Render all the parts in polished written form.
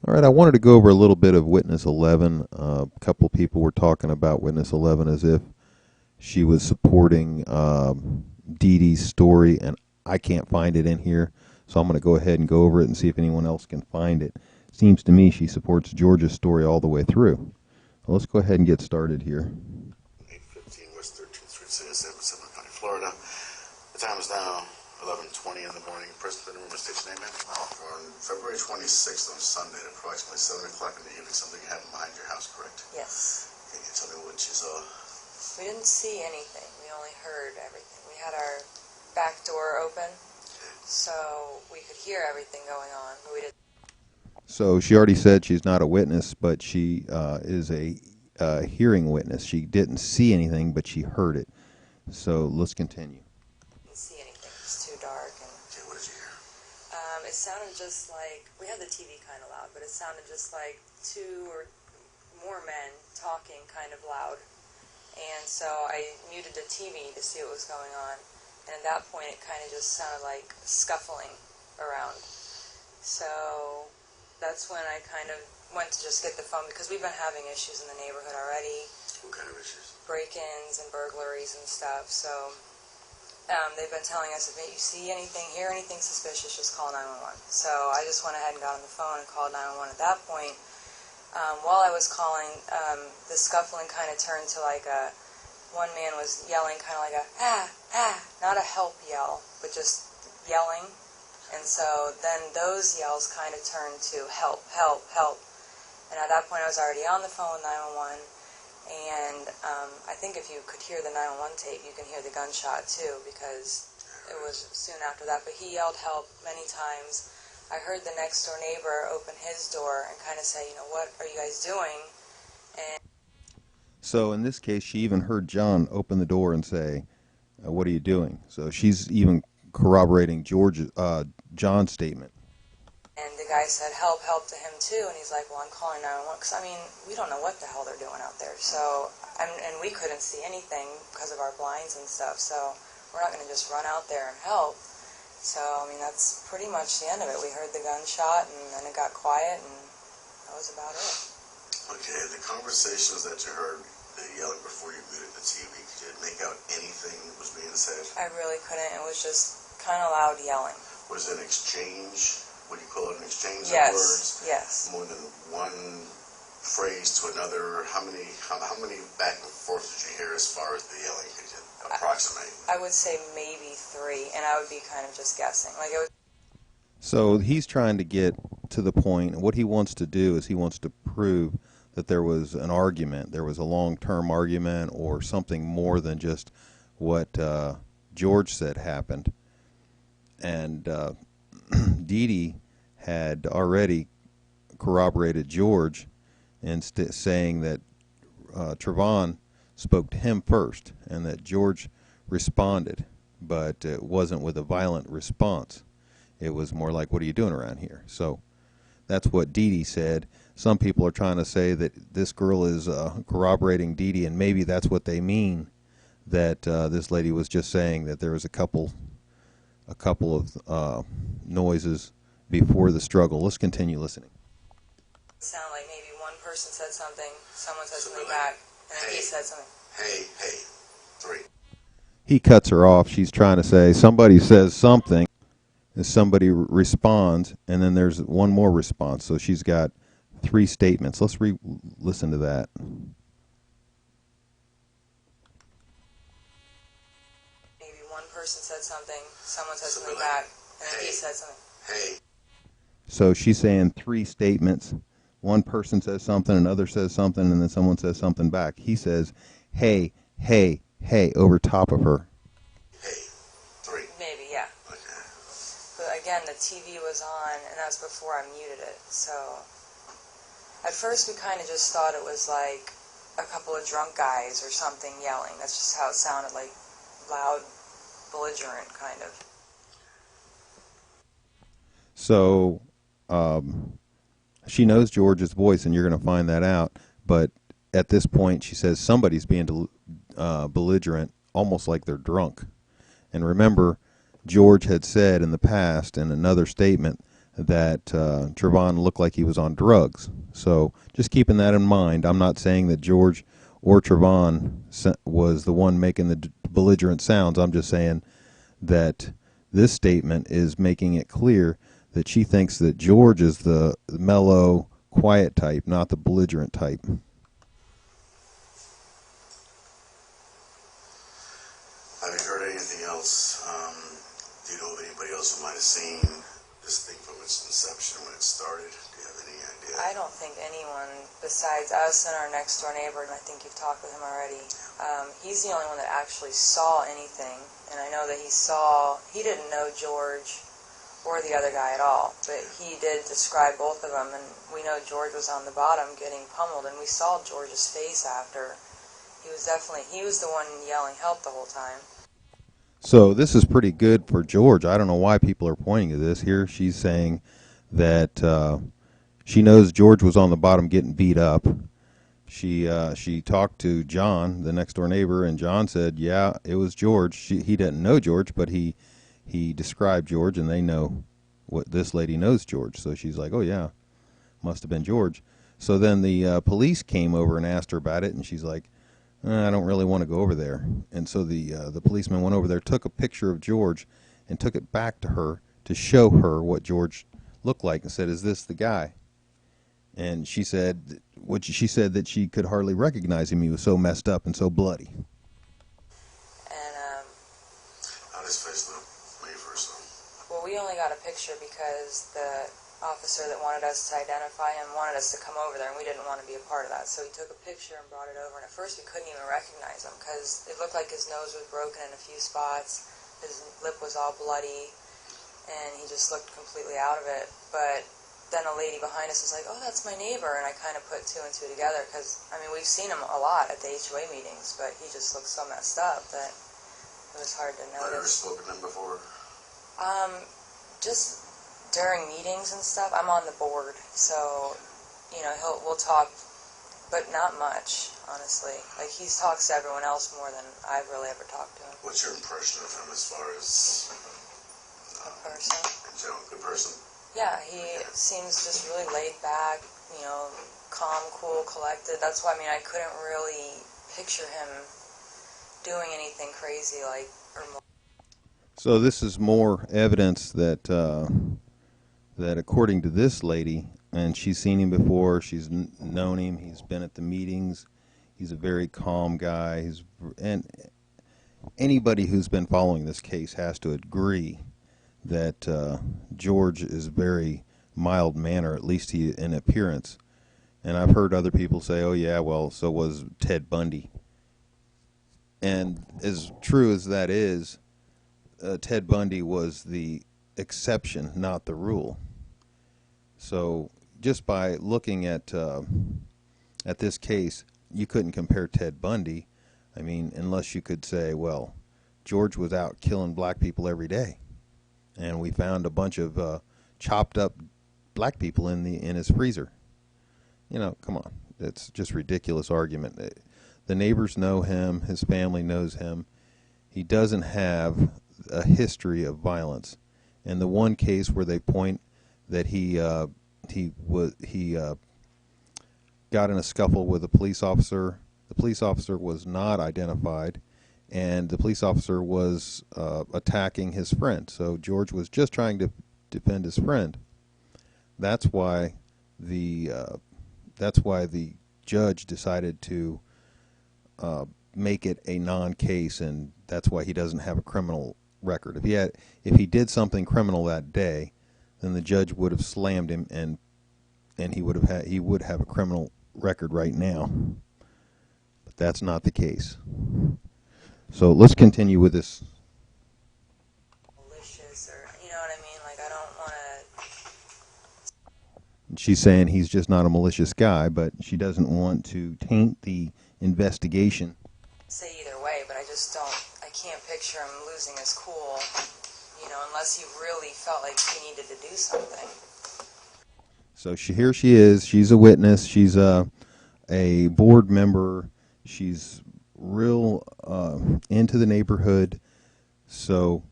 All right, I wanted to go over a little bit of Witness 11. A couple people were talking about Witness 11 as if she was supporting Dee Dee's story, and I can't find it in here, so I'm going to go ahead and go over it and see if anyone else can find it. Seems to me she supports George's story all the way through. Well, let's go ahead and get started here. 815 West 13th Street, City of Zimmerman County, Florida. The time is now 11:20 in the morning. Present in the room is station amen. On February 26th, on Sunday, at approximately 7 o'clock in the evening, something happened behind your house, correct? Yes. Can you tell me what you saw? We didn't see anything. We only heard everything. We had our back door open, so we could hear everything going on, but we didn't. So she already said she's not a witness, but she is a hearing witness. She didn't see anything, but she heard it. So let's continue. See anything. It was too dark. And Okay, what did you hear? it sounded just like, we had the TV kind of loud, but it sounded just like two or more men talking kind of loud. And so I muted the TV to see what was going on. And at that point, it kind of just sounded like scuffling around. So that's when I kind of went to just get the phone, because we've been having issues in the neighborhood already. What kind of issues? Break-ins and burglaries and stuff. So they've been telling us, if you see anything, hear anything suspicious, just call 911. So I just went ahead and got on the phone and called 911 at that point. While I was calling, the scuffling kind of turned to like one man was yelling kind of like not a help yell, but just yelling. And so then those yells kind of turned to help, help, help. And at that point I was already on the phone with 911. And I think if you could hear the 911 tape, you can hear the gunshot too, because it was soon after that. But he yelled help many times. I heard the next door neighbor open his door and kind of say, what are you guys doing? And So in this case, she even heard John open the door and say, "What are you doing?" So she's even corroborating John's statement. And the guy said, help, help to him too. And he's like, well, I'm calling 911. Because, we don't know what the hell they're doing out there. So, and we couldn't see anything because of our blinds and stuff. So we're not going to just run out there and help. So, that's pretty much the end of it. We heard the gunshot, and then it got quiet, and that was about it. Okay, the conversations that you heard, the yelling before you muted the TV, could you make out anything that was being said? I really couldn't. It was just kind of loud yelling. Was it an exchange? What do you call it, an exchange of Yes, words? yes. More than one phrase to another? How many back and forth did you hear as far as the yelling? Could you approximate? I would say maybe 3, and I would be kind of just guessing. Like, it was. So he's trying to get to the point. What he wants to do is he wants to prove that there was an argument, there was a long-term argument, or something more than just what George said happened. And Dee Dee had already corroborated George in saying that Trayvon spoke to him first and that George responded, but it wasn't with a violent response. It was more like, "What are you doing around here?" So that's what Dee Dee said. Some people are trying to say that this girl is corroborating Dee Dee, and maybe that's what they mean, that this lady was just saying that there was a couple of noises before the struggle. Let's continue listening. It sounded like maybe one person said something, someone said something back, and then he said something. Hey, 3. He cuts her off. She's trying to say somebody says something, and somebody responds, and then there's one more response. So she's got 3 statements. Let's listen to that. Maybe one person said something, someone said something back, and then he said something. Hey. So she's saying 3 statements. One person says something, another says something, and then someone says something back. He says, "Hey, hey, hey," over top of her. Hey. 3. Maybe, yeah. Okay. But again, the TV was on, and that was before I muted it. So at first we kind of just thought it was like a couple of drunk guys or something yelling. That's just how it sounded, like loud, belligerent kind of. So she knows George's voice, and you're going to find that out. But at this point, she says somebody's being belligerent, almost like they're drunk. And remember, George had said in the past, in another statement, that Trayvon looked like he was on drugs. So just keeping that in mind, I'm not saying that George or Trayvon was the one making the belligerent sounds. I'm just saying that this statement is making it clear that she thinks that George is the mellow, quiet type, not the belligerent type. Have you heard anything else? Do you know of anybody else who might have seen this thing from its inception when it started? Do you have any idea? I don't think anyone besides us and our next door neighbor, and I think you've talked with him already, he's the only one that actually saw anything. And I know that he didn't know George or the other guy at all, but he did describe both of them, and we know George was on the bottom getting pummeled, and we saw George's face after. He was the one yelling help the whole time. So this is pretty good for George. I don't know why people are pointing to this here. She's saying that she knows George was on the bottom getting beat up. She talked to John, the next door neighbor, and John said, yeah, it was George. He didn't know George, but he described George, and they know what this lady knows George. So she's like, oh yeah, must have been George. So then the police came over and asked her about it, and she's like, I don't really want to go over there. And so the policeman went over there, took a picture of George, and took it back to her to show her what George looked like, and said, "Is this the guy?" And she said, that she could hardly recognize him. He was so messed up and so bloody. And How does face look when you first saw him? well, we only got a picture because the officer that wanted us to identify him wanted us to come over there, and we didn't want to be a part of that. So he took a picture and brought it over, and at first we couldn't even recognize him because it looked like his nose was broken in a few spots, his lip was all bloody, and he just looked completely out of it. But then a lady behind us was like, oh, that's my neighbor, and I kind of put two and two together because, I mean, we've seen him a lot at the HOA meetings, but he just looked so messed up that it was hard to Have you ever notice. spoken to him before? Just during meetings and stuff. I'm on the board, so we'll talk, but not much, honestly. Like, he talks to everyone else more than I've really ever talked to him. What's your impression of him as far as In person. in general, good person? Yeah, he seems just really laid back, calm, cool, collected. That's why, I couldn't really picture him doing anything crazy or more. So this is more evidence that that according to this lady, and she's seen him before, she's known him, he's been at the meetings, he's a very calm guy, and anybody who's been following this case has to agree that George is very mild manner, at least in appearance. And I've heard other people say, oh yeah, well, so was Ted Bundy. And as true as that is, Ted Bundy was the exception, not the rule. So just by looking at this case, you couldn't compare Ted Bundy. I mean, unless you could say, well, George was out killing black people every day, and we found a bunch of chopped up black people in his freezer. Come on, it's just ridiculous argument. The neighbors know him, his family knows him. He doesn't have a history of violence. And the one case where they point that he got in a scuffle with a police officer. The police officer was not identified, and the police officer was attacking his friend. So George was just trying to defend his friend. That's why the judge decided to make it a non-case, and that's why he doesn't have a criminal record. If he did something criminal that day, then the judge would have slammed him, and he would have a criminal record right now. But that's not the case. So let's continue with this. Malicious, or you know what I mean? I don't want to. She's saying he's just not a malicious guy, but she doesn't want to taint the investigation. Say either way, but I can't picture him losing his cool, unless he really felt like he needed to do something. So here she is. She's a witness. She's a board member. She's real into the neighborhood. So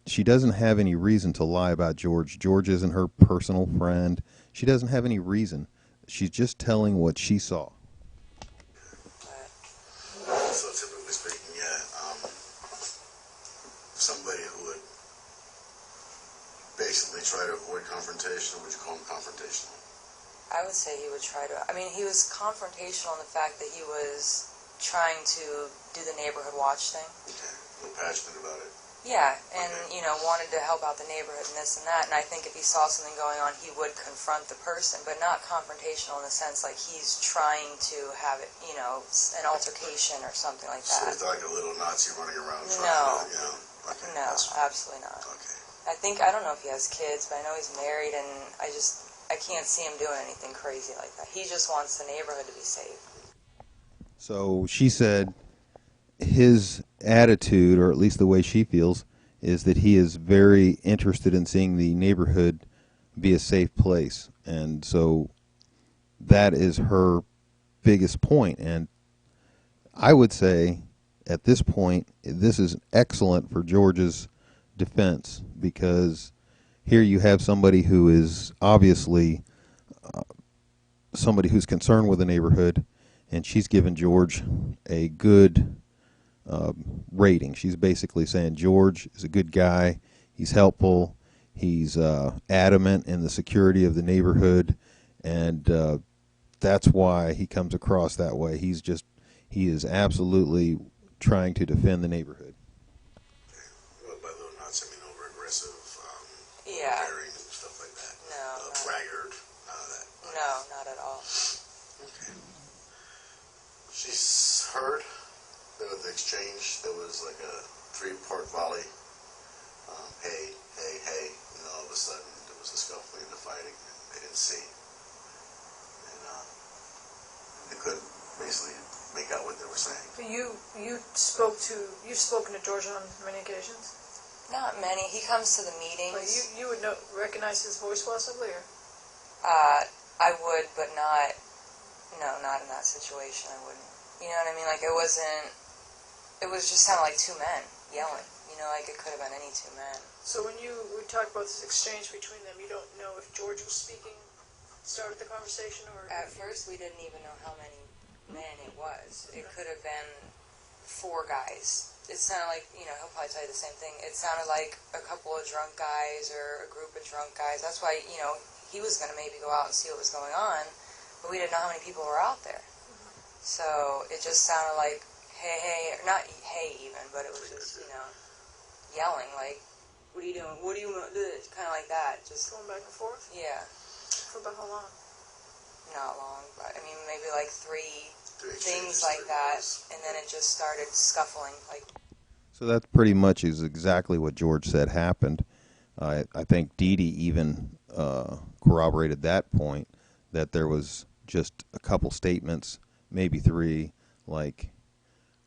she doesn't have any reason to lie about George. George isn't her personal friend. She doesn't have any reason. She's just telling what she saw. So typically speaking, yeah, somebody who would basically try to avoid confrontation, would you call him confrontational? I would say he would try to. I mean, he was confrontational in the fact that he was trying to do the neighborhood watch thing. Okay, a little passionate about it. Yeah, and, Okay. you know, wanted to help out the neighborhood and this and that. And I think if he saw something going on, he would confront the person, but not confrontational in the sense like he's trying to have it, you know, an altercation or something like So that. it's like a little Nazi running around trying No. to, you know. Okay, No, that's- absolutely not. Okay. I don't know if he has kids, but I know he's married, and I can't see him doing anything crazy like that. He just wants the neighborhood to be safe. So she said his attitude, or at least the way she feels, is that he is very interested in seeing the neighborhood be a safe place. And so that is her biggest point. And I would say at this point, this is excellent for George's defense, because here you have somebody who is obviously somebody who's concerned with the neighborhood, and she's given George a good rating. She's basically saying George is a good guy, he's helpful, he's adamant in the security of the neighborhood, and that's why he comes across that way. He is absolutely trying to defend the neighborhood. Well, by little Nazi, I mean over aggressive, Yeah. overbearing and stuff like that. No, not, Braggart, none of that. no, not at all. Okay. She's heard that with the exchange, there was like a 3-part volley. Hey, hey, hey. And then all of a sudden, there was a scuffling and the fighting. And they didn't see. And they couldn't basically make out what they were saying. You've spoken to George on many occasions. Not many. He comes to the But meetings. you would recognize his voice possibly, or I would, but not in that situation. I wouldn't. You know what I mean? Like, it was just sounded like two men yelling. You know, like it could have been any two men. so when we talk about this exchange between them, you don't know if George was speaking, started the conversation, or At first, we didn't even know how many men it was. It could have been 4 guys. It sounded like, you know, he'll probably tell you the same thing. It sounded like a couple of drunk guys or a group of drunk guys. That's why, you know, he was going to maybe go out and see what was going on, but we didn't know how many people were out there. So it just sounded like, hey, hey, or not hey even, but it was just, you know, yelling, like, what are you doing? What do you want? Kind of like that. Just, going back and forth yeah, for about how long? not long, but I mean, maybe like 3 Exchanges, things like 3 that, volleys. and then it just started scuffling, like. So that's pretty much is exactly what George said happened. I think Dee Dee even corroborated that point, that there was just a couple statements, maybe 3, like,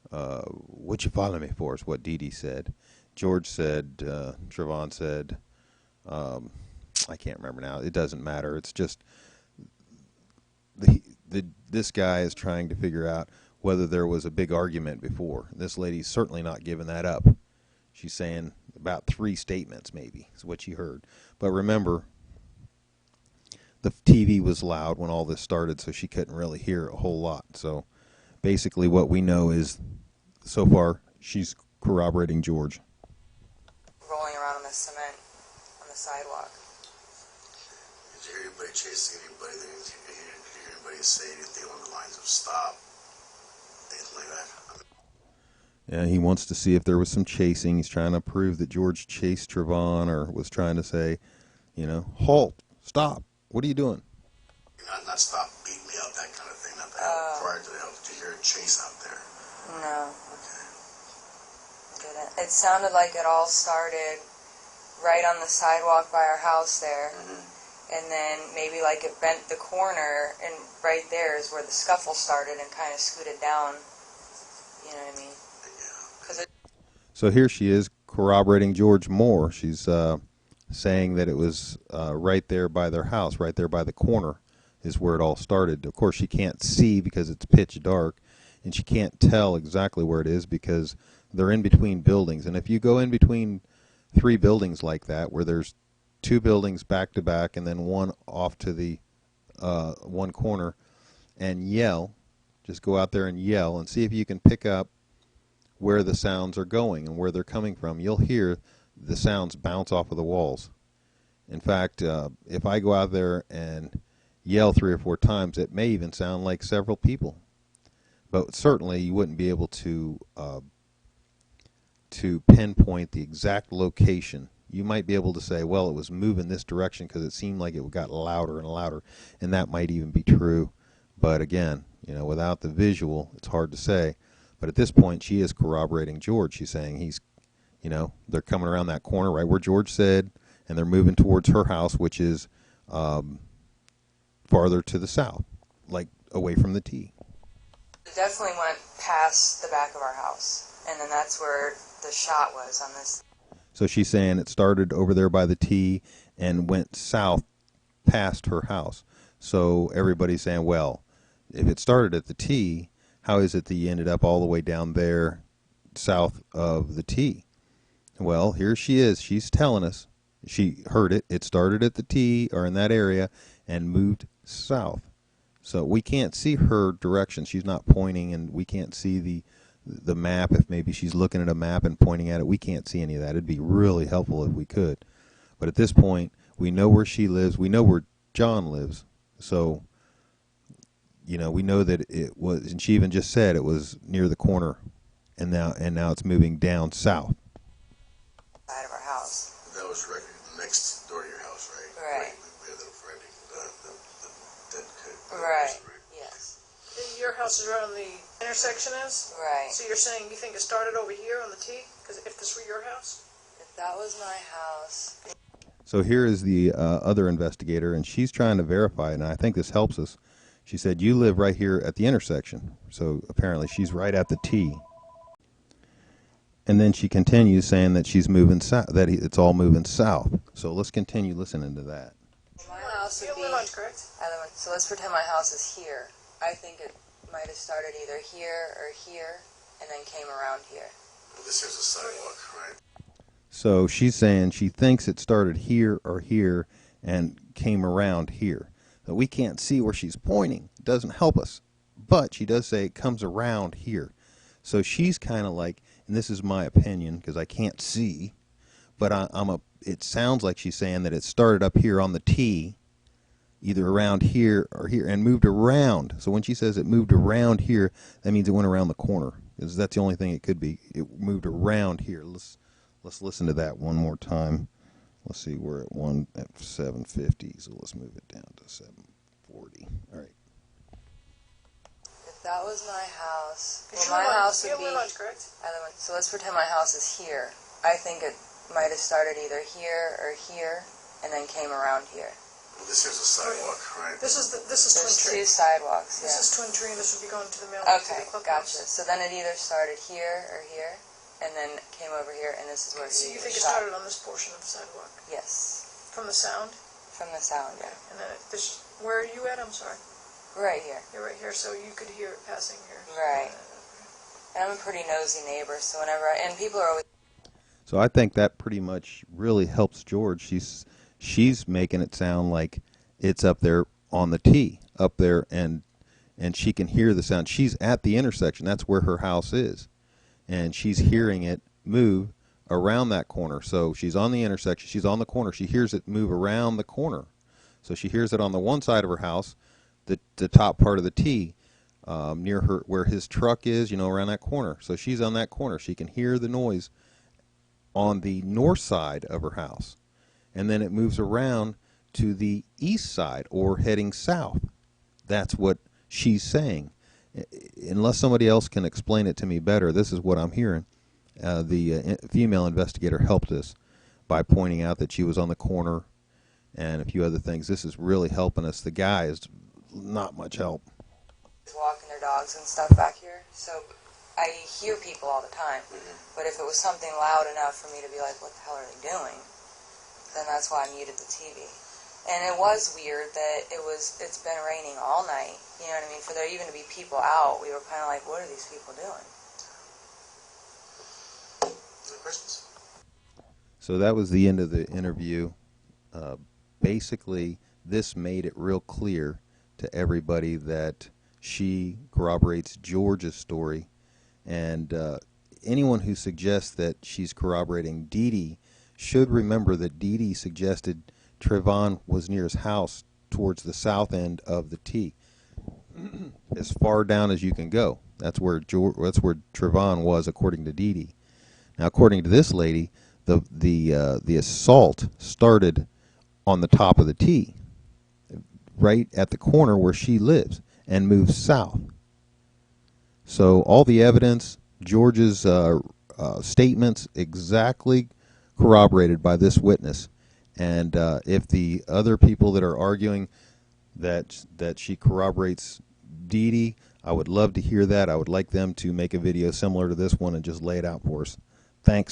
what you following me for is what Dee Dee said. George said, Trayvon said, I can't remember now. It doesn't matter. It's just this guy is trying to figure out whether there was a big argument before. This lady's certainly not giving that up. She's saying about 3 statements, maybe, is what she heard. But remember, the TV was loud when all this started, so she couldn't really hear a whole lot. So basically what we know is, so far, she's corroborating George. Rolling around on the cement on the sidewalk. Did you hear anybody chasing anybody? Did you hear anybody say anything along the lines of stop? Anything like that? Yeah, he wants to see if there was some chasing. He's trying to prove that George chased Trayvon, or was trying to say, you know, halt, stop, what are you doing? Not stop, beat me up, that kind of thing. Not the help. Prior to the help, did you hear a chase out there? No, Okay. didn't. It sounded like it all started right on the sidewalk by our house there, and then maybe like it bent the corner, and right there is where the scuffle started and kind of scooted down. You know what I mean? Yeah. So here she is corroborating George more. She's saying that it was right there by their house, right there by the corner is where it all started. Of course, she can't see because it's pitch dark, and she can't tell exactly where it is because they're in between buildings. And if you go in between 3 buildings like that, where there's 2 buildings back to back and then one off to the one corner, and yell. Just go out there and yell and see if you can pick up where the sounds are going and where they're coming from. You'll hear the sounds bounce off of the walls. In fact, if I go out there and yell 3 or 4 times, it may even sound like several people. But certainly you wouldn't be able to pinpoint the exact location. You might be able to say, well, it was moving this direction because it seemed like it got louder and louder, and that might even be true. But again, without the visual, it's hard to say. But at this point, she is corroborating George. She's saying they're coming around that corner right where George said, and they're moving towards her house, which is farther to the south, like away from the T. It definitely went past the back of our house, and then that's where the shot was on this. So she's saying it started over there by the T and went south past her house. So everybody's saying, well, if it started at the T, how is it that you ended up all the way down there south of the T? Well, here she is. She's telling us. She heard it. It started at the T or in that area and moved south. So we can't see her direction. She's not pointing, and we can't see the map. If maybe she's looking at a map and pointing at it, we can't see any of that. It'd be really helpful if we could. But at this point, we know where she lives. We know where John lives. So, we know that it was, and she even just said it was near the corner, and now it's moving down south. Side of our house. That was right next door to your house, right? Right. We had the dead kid. Right. Yes. Your house is right on the intersection is? Right. So you're saying you think it started over here on the T? Because if this were your house? If that was my house. So here is the other investigator, and she's trying to verify it, and I think this helps us. She said, you live right here at the intersection. So apparently she's right at the T. And then she continues saying that she's moving south, that it's all moving south. So let's continue listening to that. My house would be. Correct? So let's pretend my house is here. I think it might have started either here or here, and then came around here. This here's a sidewalk, right? So she's saying she thinks it started here or here and came around here. But we can't see where she's pointing. It doesn't help us. But she does say it comes around here. So she's kind of like, and this is my opinion because I can't see, but it sounds like she's saying that it started up here on the T, either around here or here, and moved around. So when she says it moved around here, that means it went around the corner. Because that's the only thing it could be. It moved around here. Let's listen to that one more time. Let's see, we're at 750, so let's move it down to 740. All right. If that was my house, My house would be. Correct? So let's pretend my house is here. I think it might have started either here or here, and then came around here. This here's a sidewalk, right? This is There's Twin Tree. 2 sidewalks. This Yeah. is Twin Tree, and this would be going to the mail. Okay, to the gotcha. So then it either started here or here, and then came over here, and this is where So he you think it shot. started on this portion of the sidewalk? Yes, From the sound? from the sound, yeah. And then where are you at? I'm sorry. Right here. You're right here, so you could hear it passing here. Right. And I'm a pretty nosy neighbor, so and people are always. So I think that pretty much really helps George. She's making it sound like it's up there on the T, up there, and she can hear the sound. She's at the intersection. That's where her house is. And she's hearing it move around that corner. So she's on the intersection. She's on the corner. She hears it move around the corner. So she hears it on the one side of her house, the top part of the T, near her where his truck is, around that corner. So she's on that corner. She can hear the noise on the north side of her house. And then it moves around to the east side or heading south. That's what she's saying. Unless somebody else can explain it to me better, this is what I'm hearing. The female investigator helped us by pointing out that she was on the corner and a few other things. This is really helping us. The guy is not much help. Walking their dogs and stuff back here, so I hear people all the time. But if it was something loud enough for me to be like, what the hell are they doing? Then that's why I muted the TV. And it was weird that it's been raining all night, you know what I mean? For there even to be people out, we were kind of like, what are these people doing? Any questions? So that was the end of the interview. Basically, this made it real clear to everybody that she corroborates George's story, and anyone who suggests that she's corroborating Dee Dee should remember that Dee Dee suggested Trayvon was near his house towards the south end of the T, as far down as you can go. That's where Trayvon was, according to Dee Dee. Now, according to this lady, the assault started on the top of the T, right at the corner where she lives, and moved south. So all the evidence, George's statements, exactly corroborated by this witness. And if the other people that are arguing that she corroborates Dee Dee, I would love to hear that. I would like them to make a video similar to this one and just lay it out for us. Thanks.